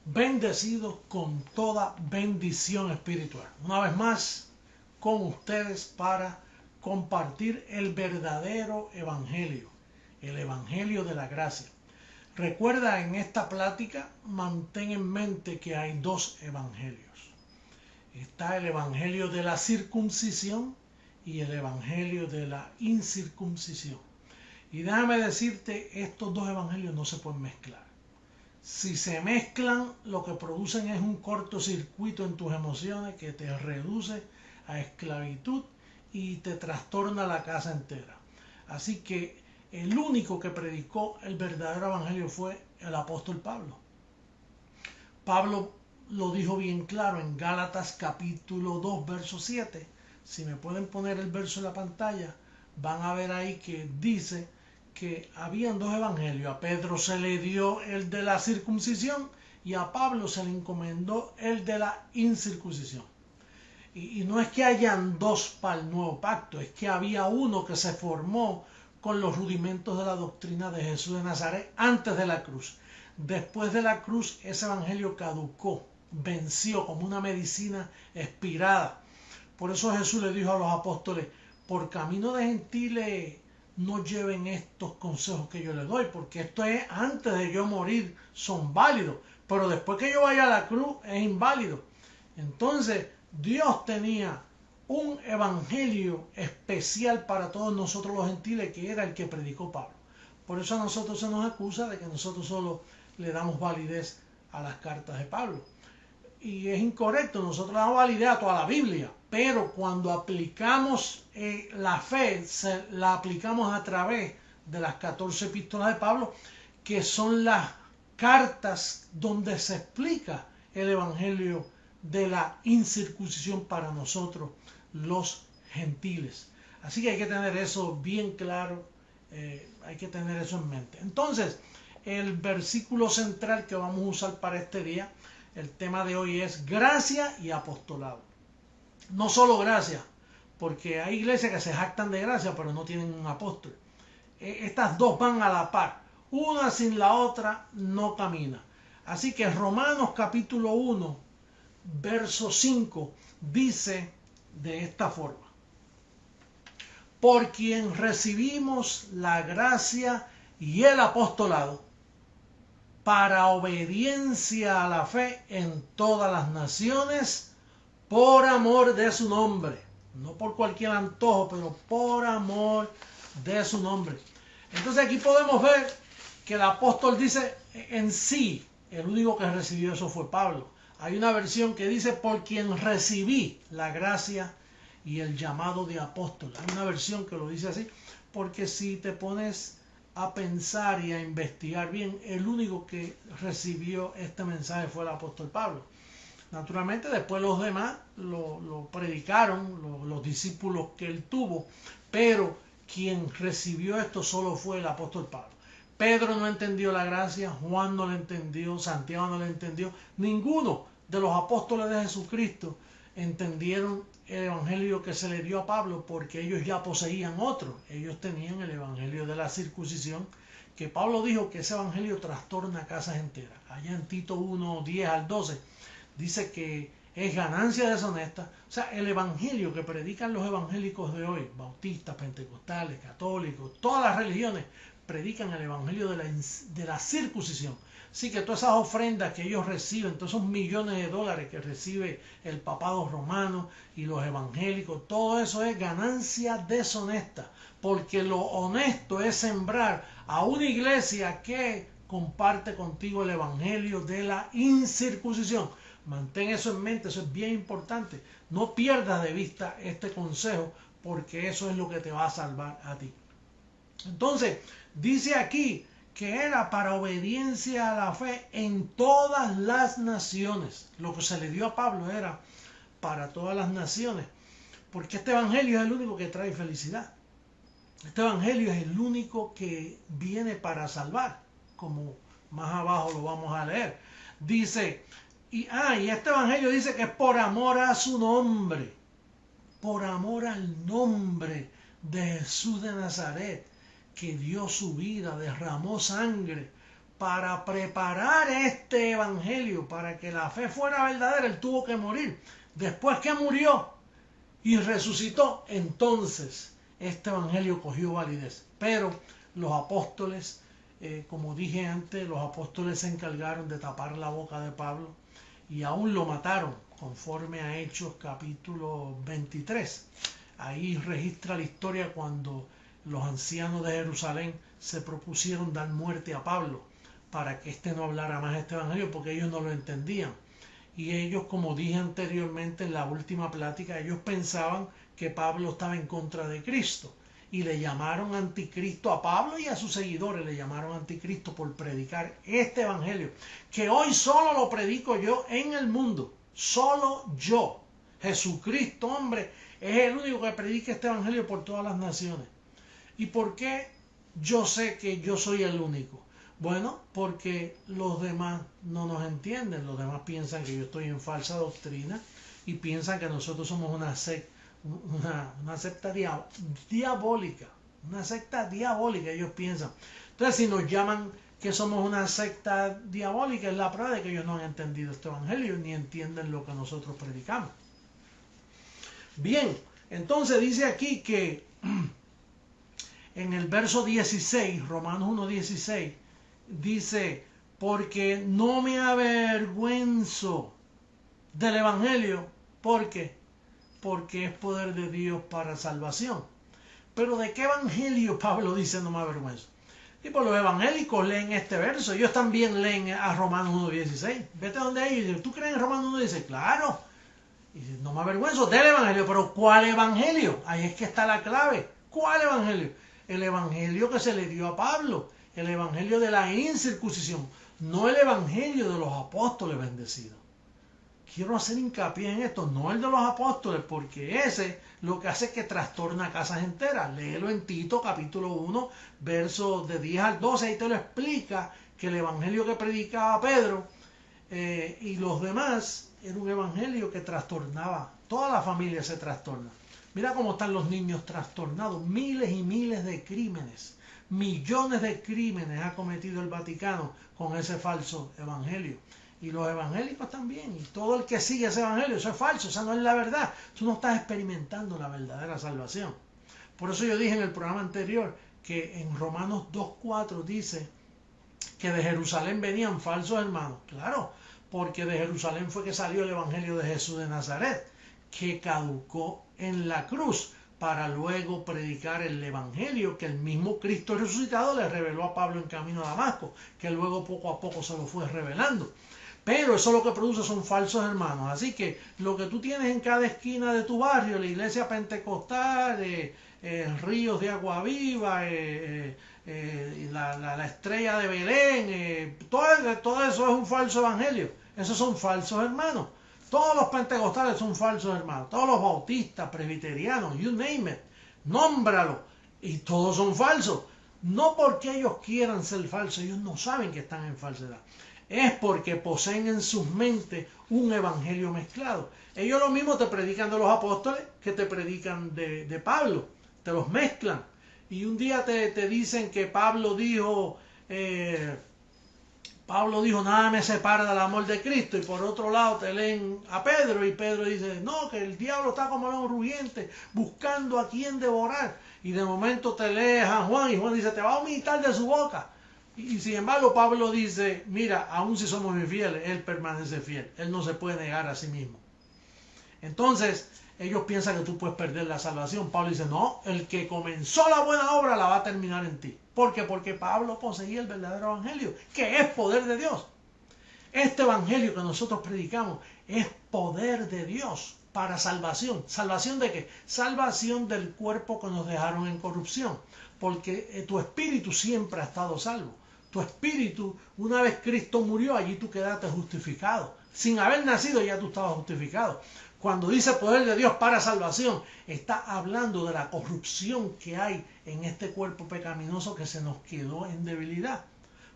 bendecidos con toda bendición espiritual. Una vez más con ustedes para compartir el verdadero evangelio, el evangelio de la gracia. Recuerda, en esta plática mantén en mente que hay dos evangelios. Está el evangelio de la circuncisión y el evangelio de la incircuncisión. Y déjame decirte, estos dos evangelios no se pueden mezclar. Si se mezclan, lo que producen es un cortocircuito en tus emociones que te reduce a esclavitud y te trastorna la casa entera. Así que el único que predicó el verdadero evangelio fue el apóstol Pablo. Pablo lo dijo bien claro en Gálatas capítulo 2, verso 7. Si me pueden poner el verso en la pantalla, van a ver ahí que dice que habían dos evangelios. A Pedro se le dio el de la circuncisión y a Pablo se le encomendó el de la incircuncisión. Y no es que hayan dos para el nuevo pacto, es que había uno que se formó con los rudimentos de la doctrina de Jesús de Nazaret antes de la cruz. Después de la cruz, ese evangelio caducó, venció como una medicina expirada. Por eso Jesús le dijo a los apóstoles: por camino de gentiles no lleven estos consejos que yo les doy, porque esto es antes de yo morir, son válidos, pero después que yo vaya a la cruz es inválido. Entonces Dios tenía un evangelio especial para todos nosotros los gentiles, que era el que predicó Pablo. Por eso a nosotros se nos acusa de que nosotros solo le damos validez a las cartas de Pablo. Y es incorrecto, nosotros le damos validez a toda la Biblia, pero cuando aplicamos la fe, la aplicamos a través de las 14 epístolas de Pablo, que son las cartas donde se explica el evangelio de la incircuncisión para nosotros los gentiles. Así que hay que tener eso bien claro, hay que tener eso en mente. Entonces, el versículo central que vamos a usar para este día, el tema de hoy es gracia y apostolado. No solo gracia, porque hay iglesias que se jactan de gracia pero no tienen un apóstol. Estas dos van a la par, una sin la otra no camina. Así que Romanos capítulo 1, verso 5 dice de esta forma: por quien recibimos la gracia y el apostolado para obediencia a la fe en todas las naciones, por amor de su nombre. No por cualquier antojo, pero por amor de su nombre. Entonces aquí podemos ver que el apóstol dice en sí, el único que recibió eso fue Pablo. Hay una versión que dice por quien recibí la gracia y el llamado de apóstol. Hay una versión que lo dice así, porque si te pones a pensar y a investigar bien, el único que recibió este mensaje fue el apóstol Pablo. Naturalmente después los demás lo predicaron, los discípulos que él tuvo, pero quien recibió esto solo fue el apóstol Pablo. Pedro no entendió la gracia, Juan no la entendió, Santiago no la entendió, ninguno de los apóstoles de Jesucristo entendieron el evangelio que se le dio a Pablo, porque ellos ya poseían otro. Ellos tenían el evangelio de la circuncisión, que Pablo dijo que ese evangelio trastorna casas enteras. Allá en Tito 1, 10 al 12 dice que es ganancia deshonesta. O sea, el evangelio que predican los evangélicos de hoy, bautistas, pentecostales, católicos, todas las religiones predican el evangelio de la circuncisión. Así que todas esas ofrendas que ellos reciben, todos esos millones de dólares que recibe el papado romano y los evangélicos, todo eso es ganancia deshonesta, porque lo honesto es sembrar a una iglesia que comparte contigo el evangelio de la incircuncisión. Mantén eso en mente, eso es bien importante. No pierdas de vista este consejo, porque eso es lo que te va a salvar a ti. Entonces, dice aquí que era para obediencia a la fe en todas las naciones. Lo que se le dio a Pablo era para todas las naciones, porque este evangelio es el único que trae felicidad. Este evangelio es el único que viene para salvar, como más abajo lo vamos a leer. Dice, y este evangelio dice que es por amor a su nombre, por amor al nombre de Jesús de Nazaret, que dio su vida, derramó sangre para preparar este evangelio, para que la fe fuera verdadera, él tuvo que morir. Después que murió y resucitó, entonces este evangelio cogió validez. Pero los apóstoles, como dije antes, los apóstoles se encargaron de tapar la boca de Pablo y aún lo mataron, conforme a Hechos capítulo 23. Ahí registra la historia cuando los ancianos de Jerusalén se propusieron dar muerte a Pablo para que éste no hablara más este evangelio, porque ellos no lo entendían. Y ellos, como dije anteriormente en la última plática, ellos pensaban que Pablo estaba en contra de Cristo y le llamaron anticristo a Pablo y a sus seguidores, le llamaron anticristo por predicar este evangelio, que hoy solo lo predico yo en el mundo, solo yo. Jesucristo, hombre, es el único que predica este evangelio por todas las naciones. ¿Y por qué yo sé que yo soy el único? Bueno, porque los demás no nos entienden, los demás piensan que yo estoy en falsa doctrina y piensan que nosotros somos una secta diabólica, una secta diabólica, ellos piensan. Entonces, si nos llaman que somos una secta diabólica, es la prueba de que ellos no han entendido este evangelio ni entienden lo que nosotros predicamos. Bien, entonces dice aquí que en el verso 16, Romanos 1:16, dice, porque no me avergüenzo del evangelio, ¿por qué? Porque es poder de Dios para salvación. Pero ¿de qué evangelio Pablo dice no me avergüenzo? Y por los evangélicos leen este verso, ellos también leen a Romanos 1:16. Vete donde ellos, ¿tú crees en Romanos 1:16? Claro. Y dice, no me avergüenzo del evangelio, pero ¿cuál evangelio? Ahí es que está la clave. ¿Cuál evangelio? El evangelio que se le dio a Pablo, el evangelio de la incircuncisión, no el evangelio de los apóstoles bendecidos. Quiero hacer hincapié en esto, no el de los apóstoles, porque ese lo que hace es que trastorna casas enteras. Léelo en Tito capítulo 1, versos de 10 al 12, ahí te lo explica que el evangelio que predicaba Pedro y los demás era un evangelio que trastornaba, toda la familia se trastorna. Mira cómo están los niños trastornados, miles y miles de crímenes, millones de crímenes ha cometido el Vaticano con ese falso evangelio. Y los evangélicos también, y todo el que sigue ese evangelio, eso es falso, esa no es la verdad. Tú no estás experimentando la verdadera salvación. Por eso yo dije en el programa anterior que en Romanos 2:4 dice que de Jerusalén venían falsos hermanos. Claro, porque de Jerusalén fue que salió el evangelio de Jesús de Nazaret, que caducó en la cruz para luego predicar el evangelio que el mismo Cristo resucitado le reveló a Pablo en camino a Damasco, que luego poco a poco se lo fue revelando. Pero eso lo que produce son falsos hermanos. Así que lo que tú tienes en cada esquina de tu barrio, la iglesia pentecostal, ríos de agua viva, la estrella de Belén, todo eso es un falso evangelio. Esos son falsos hermanos. Todos los pentecostales son falsos hermanos. Todos los bautistas, presbiterianos, you name it. Nómbralo. Y todos son falsos. No porque ellos quieran ser falsos, ellos no saben que están en falsedad. Es porque poseen en sus mentes un evangelio mezclado. Ellos lo mismo te predican de los apóstoles que te predican de Pablo. Te los mezclan. Y un día te dicen que Pablo dijo, nada me separa del amor de Cristo. Y por otro lado te leen a Pedro y Pedro dice, no, que el diablo está como león rugiente buscando a quien devorar. Y de momento te lees a Juan y Juan dice, te va a vomitar de su boca. Y sin embargo Pablo dice, mira, aun si somos infieles, Él permanece fiel. Él no se puede negar a sí mismo. Entonces, ellos piensan que tú puedes perder la salvación. Pablo dice, no, el que comenzó la buena obra la va a terminar en ti. ¿Por qué? Porque Pablo poseía el verdadero evangelio, que es poder de Dios. Este evangelio que nosotros predicamos es poder de Dios para salvación. ¿Salvación de qué? Salvación del cuerpo que nos dejaron en corrupción. Porque tu espíritu siempre ha estado salvo. Tu espíritu, una vez Cristo murió, allí tú quedaste justificado. Sin haber nacido ya tú estabas justificado. Cuando dice poder de Dios para salvación, está hablando de la corrupción que hay en este cuerpo pecaminoso que se nos quedó en debilidad.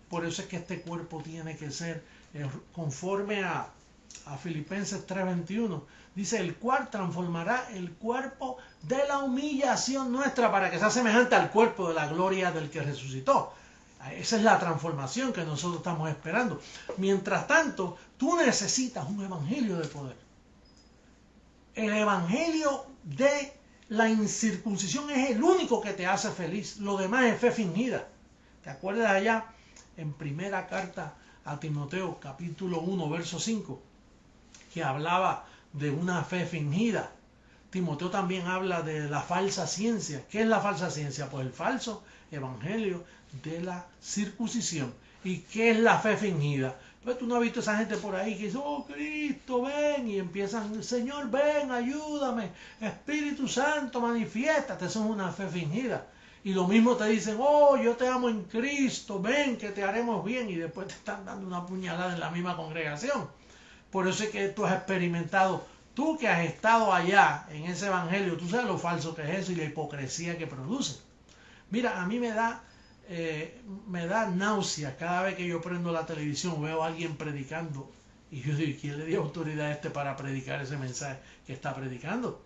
Por eso es que este cuerpo tiene que ser conforme a Filipenses 3:21. Dice, el cual transformará el cuerpo de la humillación nuestra para que sea semejante al cuerpo de la gloria del que resucitó. Esa es la transformación que nosotros estamos esperando. Mientras tanto, tú necesitas un evangelio de poder. El evangelio de la incircuncisión es el único que te hace feliz. Lo demás es fe fingida. ¿Te acuerdas allá en primera carta a Timoteo, capítulo 1, verso 5, que hablaba de una fe fingida? Timoteo también habla de la falsa ciencia. ¿Qué es la falsa ciencia? Pues el falso evangelio de la circuncisión. ¿Y qué es la fe fingida? Pues tú no has visto esa gente por ahí que dice, oh Cristo, ven, y empiezan, Señor, ven, ayúdame, Espíritu Santo, manifiéstate. Eso es una fe fingida. Y lo mismo te dicen, oh, yo te amo en Cristo, ven, que te haremos bien, y después te están dando una puñalada en la misma congregación. Por eso es que tú has experimentado, tú que has estado allá en ese evangelio, tú sabes lo falso que es eso y la hipocresía que produce. Mira, a mí me da náusea cada vez que yo prendo la televisión, veo a alguien predicando y yo digo, ¿quién le dio autoridad a este para predicar ese mensaje que está predicando?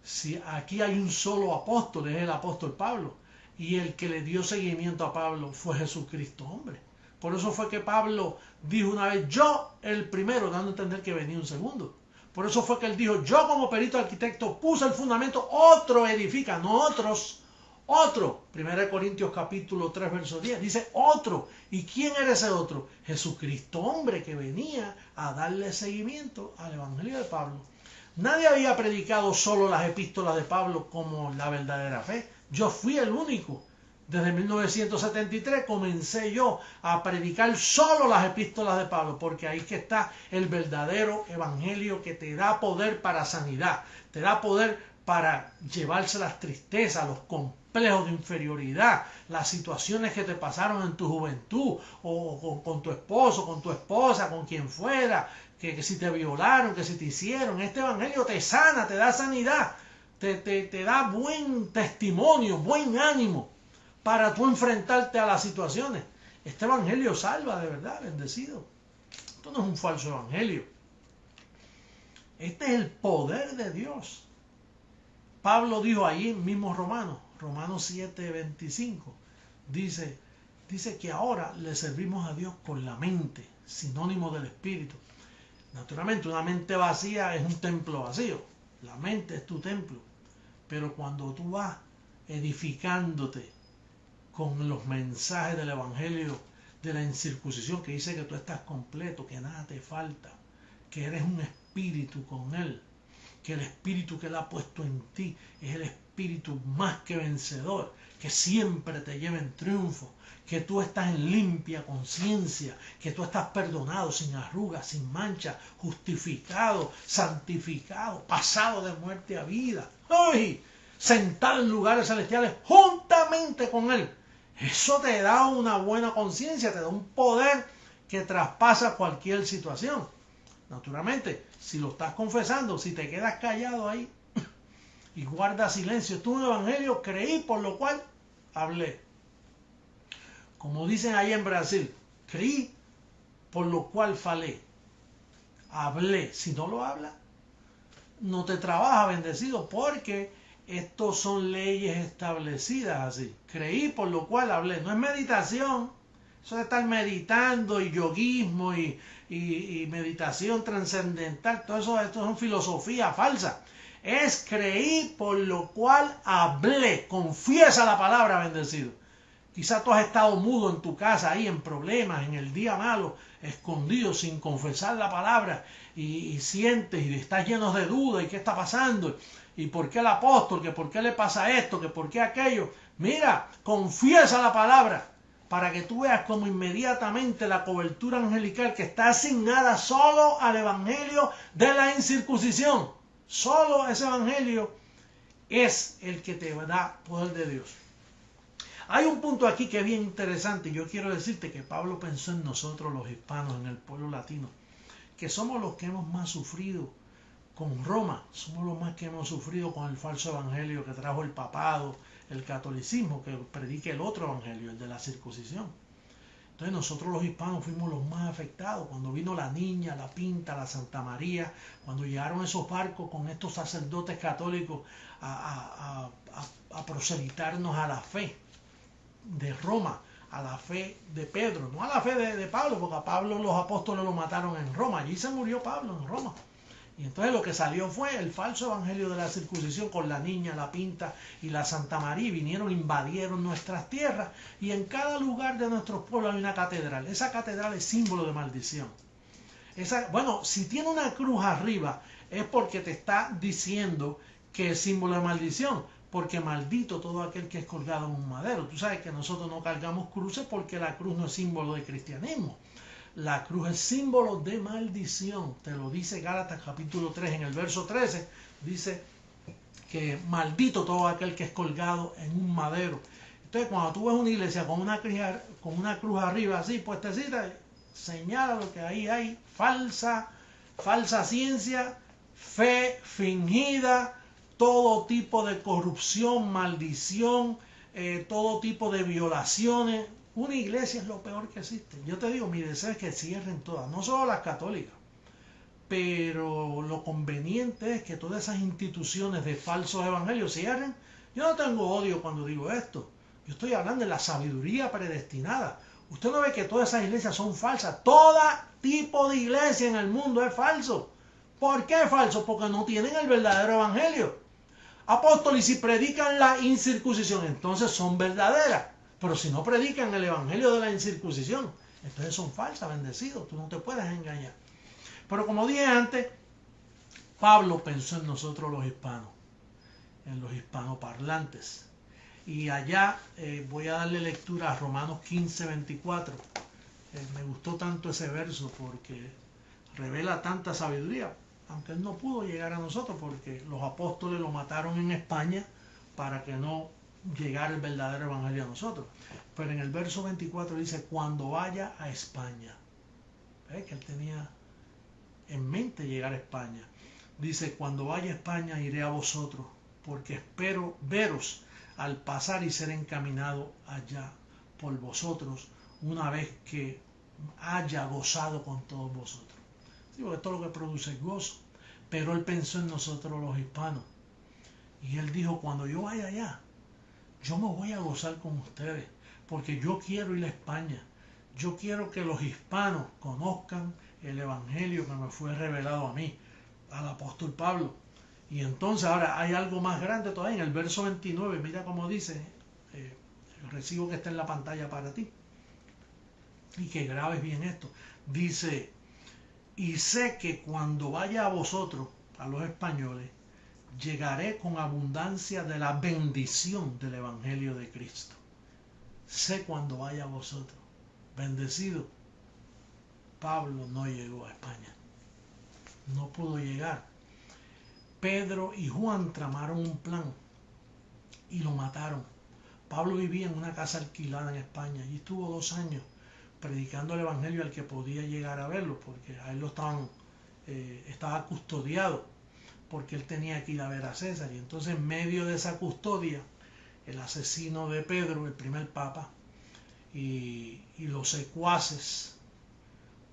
Si aquí hay un solo apóstol, es el apóstol Pablo, y el que le dio seguimiento a Pablo fue Jesucristo, hombre. Por eso fue que Pablo dijo una vez, yo el primero, dando a entender que venía un segundo. Por eso fue que él dijo, yo como perito arquitecto puse el fundamento, otro edifica, no otros, otro. 1 Corintios capítulo 3, verso 10, dice otro. ¿Y quién era ese otro? Jesucristo, hombre, que venía a darle seguimiento al evangelio de Pablo. Nadie había predicado solo las epístolas de Pablo como la verdadera fe. Yo fui el único. Desde 1973 comencé yo a predicar solo las epístolas de Pablo, porque ahí que está el verdadero evangelio que te da poder para sanidad, te da poder para llevarse las tristezas, los complejos de inferioridad, las situaciones que te pasaron en tu juventud, o con tu esposo, con tu esposa, con quien fuera, que si te violaron, que si te hicieron. Este evangelio te sana, te da sanidad, te da buen testimonio, buen ánimo para tú enfrentarte a las situaciones. Este evangelio salva de verdad, bendecido. Esto no es un falso evangelio. Este es el poder de Dios. Pablo dijo ahí mismo Romanos 7:25, dice que ahora le servimos a Dios con la mente, sinónimo del espíritu. Naturalmente, una mente vacía es un templo vacío. La mente es tu templo. Pero cuando tú vas edificándote con los mensajes del evangelio de la incircuncisión, que dice que tú estás completo, que nada te falta, que eres un espíritu con él, que el espíritu que él ha puesto en ti es el espíritu más que vencedor, que siempre te lleva en triunfo, que tú estás en limpia conciencia, que tú estás perdonado, sin arrugas, sin mancha, justificado, santificado, pasado de muerte a vida, ¡ay!, sentado en lugares celestiales juntamente con él. Eso te da una buena conciencia, te da un poder que traspasa cualquier situación. Naturalmente, si lo estás confesando, si te quedas callado ahí y guardas silencio, tú en el evangelio creí, por lo cual hablé. Como dicen ahí en Brasil, creí, por lo cual falé. Hablé. Si no lo hablas, no te trabaja, bendecido, porque estos son leyes establecidas así. Creí, por lo cual hablé. No es meditación. Eso de estar meditando y yoguismo y meditación trascendental, todo eso, esto son filosofía falsa. Es creí, por lo cual hablé. Confiesa la palabra, bendecido. Quizás tú has estado mudo en tu casa, ahí en problemas, en el día malo, escondido, sin confesar la palabra, y sientes y estás lleno de dudas, y qué está pasando, y por qué el apóstol, que por qué le pasa esto, que por qué aquello. Mira, confiesa la palabra, para que tú veas como inmediatamente la cobertura angelical que está asignada solo al evangelio de la incircuncisión. Solo ese evangelio es el que te da poder de Dios. Hay un punto aquí que es bien interesante. Yo quiero decirte que Pablo pensó en nosotros los hispanos, en el pueblo latino, que somos los que hemos más sufrido con Roma, somos los más que hemos sufrido con el falso evangelio que trajo el papado, el catolicismo, que predica el otro evangelio, el de la circuncisión. Entonces nosotros los hispanos fuimos los más afectados. Cuando vino la Niña, la Pinta, la Santa María, cuando llegaron esos barcos con estos sacerdotes católicos a proselitarnos a la fe de Roma, a la fe de Pedro, no a la fe de Pablo, porque a Pablo los apóstoles lo mataron en Roma, allí se murió Pablo en Roma. Y entonces lo que salió fue el falso evangelio de la circuncisión con la niña, la pinta y la Santa María. Vinieron, invadieron nuestras tierras y en cada lugar de nuestros pueblos hay una catedral. Esa catedral es símbolo de maldición. Bueno, si tiene una cruz arriba es porque te está diciendo que es símbolo de maldición. Porque maldito todo aquel que es colgado en un madero. Tú sabes que nosotros no cargamos cruces porque la cruz no es símbolo de cristianismo. La cruz es símbolo de maldición. Te lo dice Gálatas capítulo 3 en el verso 13. Dice que maldito todo aquel que es colgado en un madero. Entonces cuando tú ves una iglesia con una cruz arriba así puestecita, señala lo que ahí hay. Falsa ciencia, fe fingida, todo tipo de corrupción, maldición, todo tipo de violaciones. Una iglesia es lo peor que existe. Yo te digo, mi deseo es que cierren todas, no solo las católicas, pero lo conveniente es que todas esas instituciones de falsos evangelios cierren. Yo no tengo odio cuando digo esto. Yo estoy hablando de la sabiduría predestinada. Usted no ve que todas esas iglesias son falsas. Todo tipo de iglesia en el mundo es falso. ¿Por qué es falso? Porque no tienen el verdadero evangelio. Apóstoles, si predican la incircuncisión, entonces son verdaderas. Pero si no predican el evangelio de la incircuncisión, entonces son falsas, bendecidos. Tú no te puedes engañar. Pero como dije antes, Pablo pensó en nosotros los hispanos, en los hispanoparlantes. Y allá voy a darle lectura a Romanos 15, 24. Me gustó tanto ese verso porque revela tanta sabiduría. Aunque él no pudo llegar a nosotros porque los apóstoles lo mataron en España para que no llegara el verdadero evangelio a nosotros. Pero en el verso 24 dice, cuando vaya a España. ¿Ves? Que él tenía en mente llegar a España. Dice, cuando vaya a España iré a vosotros, porque espero veros al pasar y ser encaminado allá por vosotros, una vez que haya gozado con todos vosotros. Sí, porque todo lo que produce es gozo. Pero él pensó en nosotros los hispanos. Y él dijo, cuando yo vaya allá, yo me voy a gozar con ustedes, porque yo quiero ir a España. Yo quiero que los hispanos conozcan el evangelio que me fue revelado a mí, al apóstol Pablo. Y entonces ahora hay algo más grande todavía. En el verso 29, mira cómo dice, el recibo que está en la pantalla para ti. Y que grabes bien esto. Dice, y sé que cuando vaya a vosotros, a los españoles, llegaré con abundancia de la bendición del evangelio de Cristo. Sé cuando vaya a vosotros. Bendecido. Pablo no llegó a España. No pudo llegar. Pedro y Juan tramaron un plan y lo mataron. Pablo vivía en una casa alquilada en España y estuvo 2 años predicando el evangelio al que podía llegar a verlo, porque a él estaba custodiado, porque él tenía que ir a ver a César. Y entonces en medio de esa custodia, el asesino de Pedro, el primer papa, y los secuaces,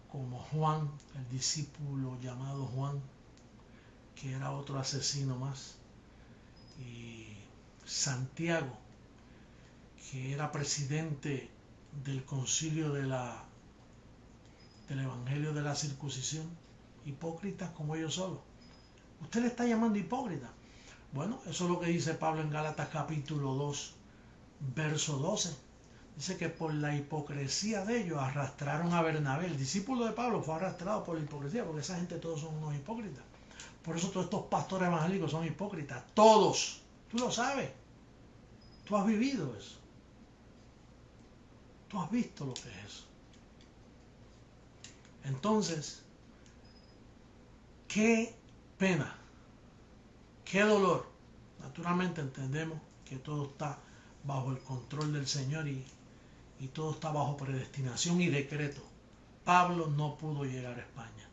como Juan, el discípulo llamado Juan, que era otro asesino más, y Santiago, que era presidente del concilio del evangelio de la circuncisión, hipócritas como ellos solos. ¿Usted le está llamando hipócrita? Bueno, eso es lo que dice Pablo en Gálatas capítulo 2, verso 12. Dice que por la hipocresía de ellos arrastraron a Bernabé. El discípulo de Pablo fue arrastrado por la hipocresía, porque esa gente todos son unos hipócritas. Por eso todos estos pastores evangélicos son hipócritas. Todos. Tú lo sabes. Tú has vivido eso. Tú has visto lo que es eso. Entonces, qué pena, qué dolor. Naturalmente entendemos que todo está bajo el control del Señor y todo está bajo predestinación y decreto. Pablo no pudo llegar a España.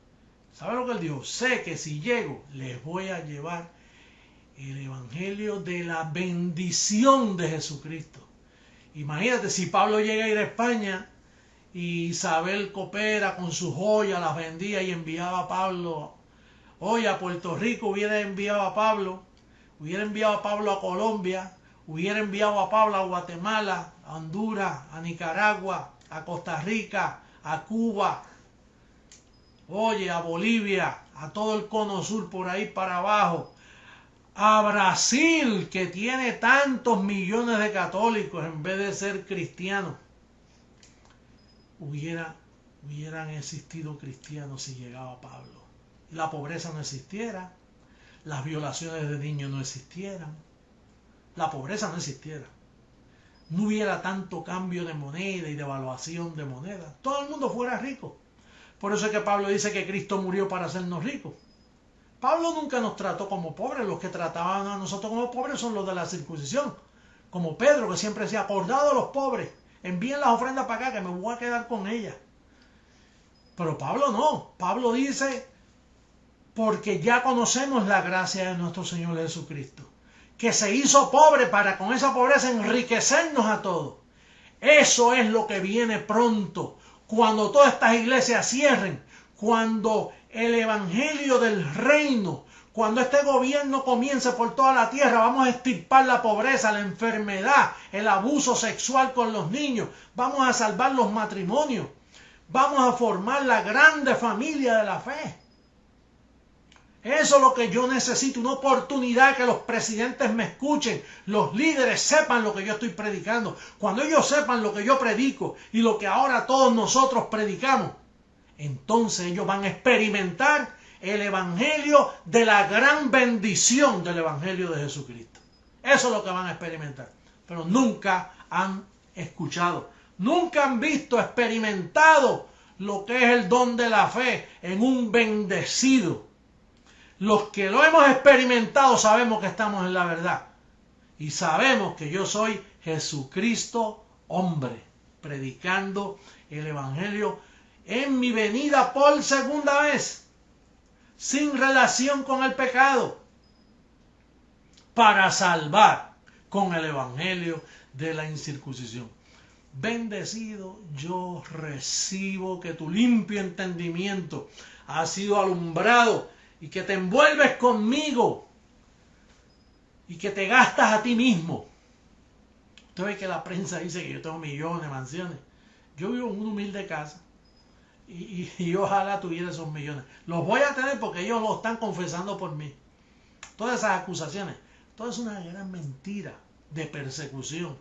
¿Sabe lo que él dijo? Sé que si llego les voy a llevar el evangelio de la bendición de Jesucristo. Imagínate si Pablo llega a ir a España y Isabel coopera con sus joyas, las vendía y enviaba a Pablo. Hoy a Puerto Rico hubiera enviado a Pablo a Colombia, hubiera enviado a Pablo a Guatemala, a Honduras, a Nicaragua, a Costa Rica, a Cuba, oye, a Bolivia, a todo el cono sur por ahí para abajo, a Brasil, que tiene tantos millones de católicos en vez de ser cristianos. Hubieran existido cristianos si llegaba Pablo. La pobreza no existiera, las violaciones de niños no existieran, la pobreza no existiera. No hubiera tanto cambio de moneda y devaluación de moneda. Todo el mundo fuera rico. Por eso es que Pablo dice que Cristo murió para hacernos ricos. Pablo nunca nos trató como pobres. Los que trataban a nosotros como pobres son los de la circuncisión. Como Pedro, que siempre decía, acordado a los pobres, envíen las ofrendas para acá que me voy a quedar con ellas. Pero Pablo no. Pablo dice, porque ya conocemos la gracia de nuestro Señor Jesucristo, que se hizo pobre para con esa pobreza enriquecernos a todos. Eso es lo que viene pronto, cuando todas estas iglesias cierren, cuando el evangelio del reino, cuando este gobierno comience por toda la tierra, vamos a extirpar la pobreza, la enfermedad, el abuso sexual con los niños, vamos a salvar los matrimonios, vamos a formar la grande familia de la fe. Eso es lo que yo necesito, una oportunidad que los presidentes me escuchen, los líderes sepan lo que yo estoy predicando. Cuando ellos sepan lo que yo predico y lo que ahora todos nosotros predicamos, entonces ellos van a experimentar el evangelio de la gran bendición del evangelio de Jesucristo. Eso es lo que van a experimentar. Pero nunca han escuchado, nunca han visto, experimentado lo que es el don de la fe en un bendecido. Los que lo hemos experimentado sabemos que estamos en la verdad. Y sabemos que yo soy Jesucristo hombre, predicando el evangelio en mi venida por segunda vez, sin relación con el pecado, para salvar con el evangelio de la incircuncisión. Bendecido yo recibo que tu limpio entendimiento ha sido alumbrado y que te envuelves conmigo y que te gastas a ti mismo. Usted ve que la prensa dice que yo tengo millones de mansiones. Yo vivo en una humilde casa y ojalá tuviera esos millones. Los voy a tener porque ellos lo están confesando por mí. Todas esas acusaciones, todo es una gran mentira de persecución.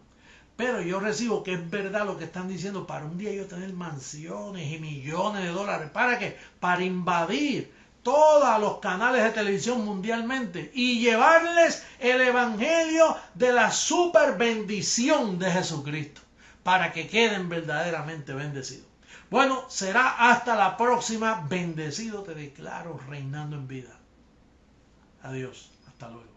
Pero yo recibo que es verdad lo que están diciendo, para un día yo tener mansiones y millones de dólares. ¿Para qué? Para invadir todos los canales de televisión mundialmente y llevarles el evangelio de la super bendición de Jesucristo, para que queden verdaderamente bendecidos. Bueno, será hasta la próxima. Bendecido te declaro, reinando en vida. Adiós, hasta luego.